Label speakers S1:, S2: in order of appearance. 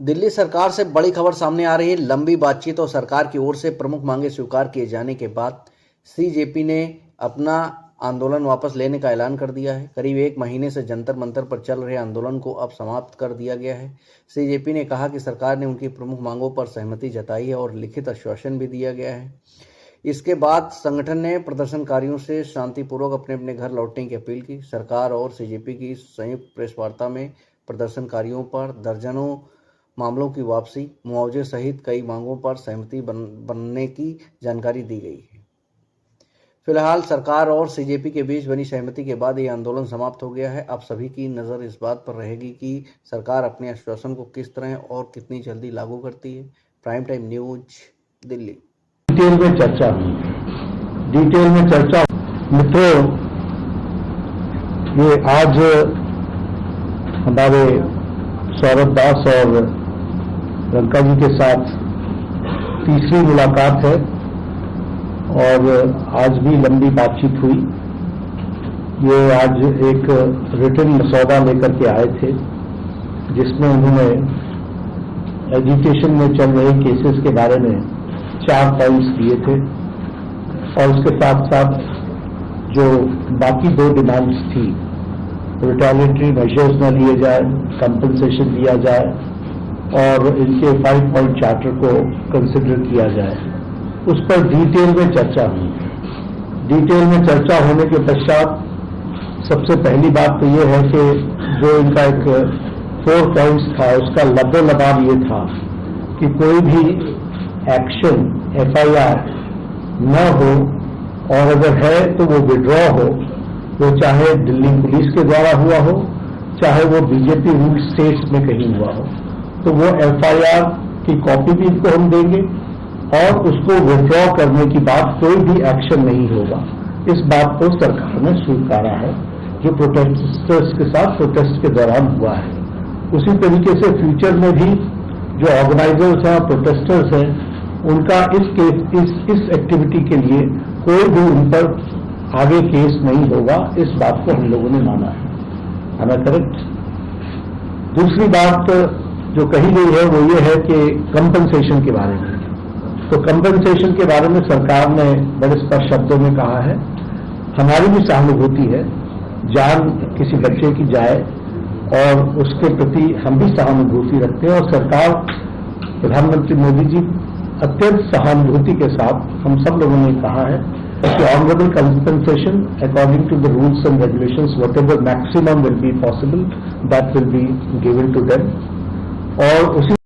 S1: दिल्ली सरकार से बड़ी खबर सामने आ रही है। लंबी बातचीत और सरकार की ओर से प्रमुख मांगे स्वीकार किए जाने के बाद सीजेपी ने अपना आंदोलन वापस लेने का ऐलान कर दिया है। करीब एक महीने से जंतर मंतर पर चल रहे आंदोलन को अब समाप्त कर दिया गया है। सीजेपी ने कहा कि सरकार ने उनकी प्रमुख मांगों पर सहमति जताई है और लिखित आश्वासन भी दिया गया है। इसके बाद संगठन ने प्रदर्शनकारियों से शांतिपूर्वक अपने अपने घर लौटने की अपील की। सरकार और सीजेपी की संयुक्त प्रेस वार्ता में प्रदर्शनकारियों पर दर्जनों मामलों की वापसी, मुआवजे सहित कई मांगों पर सहमति बनने की जानकारी दी गई है। फिलहाल सरकार और सीजेपी के बीच बनी सहमति के बाद ये आंदोलन समाप्त हो गया है। अब सभी की नज़र इस बात पर रहेगी कि सरकार अपने आश्वासन को किस तरह और कितनी जल्दी लागू करती है। Prime time news, Delhi.
S2: Detail में चर्चा मित्रों, ये आज हमारे सौरभ दास और रंका जी के साथ तीसरी मुलाकात है और आज भी लंबी बातचीत हुई। ये आज एक रिटन मसौदा लेकर के आए थे जिसमें उन्होंने एजुकेशन में चल रहे केसेस के बारे में 4 पॉइंट्स दिए थे और उसके साथ साथ जो बाकी 2 डिमांड्स थी, रिटेलिएटरी मेजर्स न लिए जाए, कंपनसेशन दिया जाए और इनके 5 पॉइंट चार्टर को कंसिडर किया जाए, उस पर डिटेल में चर्चा हुई। डिटेल में चर्चा होने के पश्चात सबसे पहली बात तो ये है कि जो इनका एक 4 पॉइंट्स था उसका लबोलबाब ये था कि कोई भी एक्शन FIR न हो और अगर है तो वो विड्रॉ हो, वो चाहे दिल्ली पुलिस के द्वारा हुआ हो, चाहे वो बीजेपी रूल स्टेट्स में कहीं हुआ हो, तो वो FIR की कॉपी भी इनको हम देंगे और उसको विड्रॉ करने की बात कोई भी एक्शन नहीं होगा। इस बात को सरकार ने स्वीकारा है जो प्रोटेस्टर्स के साथ प्रोटेस्ट के दौरान हुआ है। उसी तरीके से फ्यूचर में भी जो ऑर्गेनाइजर्स हैं, प्रोटेस्टर्स हैं, उनका इस एक्टिविटी के लिए कोई भी उन पर आगे केस नहीं होगा। इस बात को हम लोगों ने माना है। am I correct? दूसरी बात जो कही गई है वो ये है कि कंपनसेशन के बारे में। तो कंपनसेशन के बारे में सरकार ने बड़े स्पष्ट शब्दों में कहा है, हमारी भी सहानुभूति है, जान किसी बच्चे की जाए और उसके प्रति हम भी सहानुभूति रखते हैं और सरकार, प्रधानमंत्री मोदी जी अत्यंत सहानुभूति के साथ हम सब लोगों ने कहा है कि honourable compensation according to the rules and regulations, whatever maximum will be possible, that will be given to them. और उसी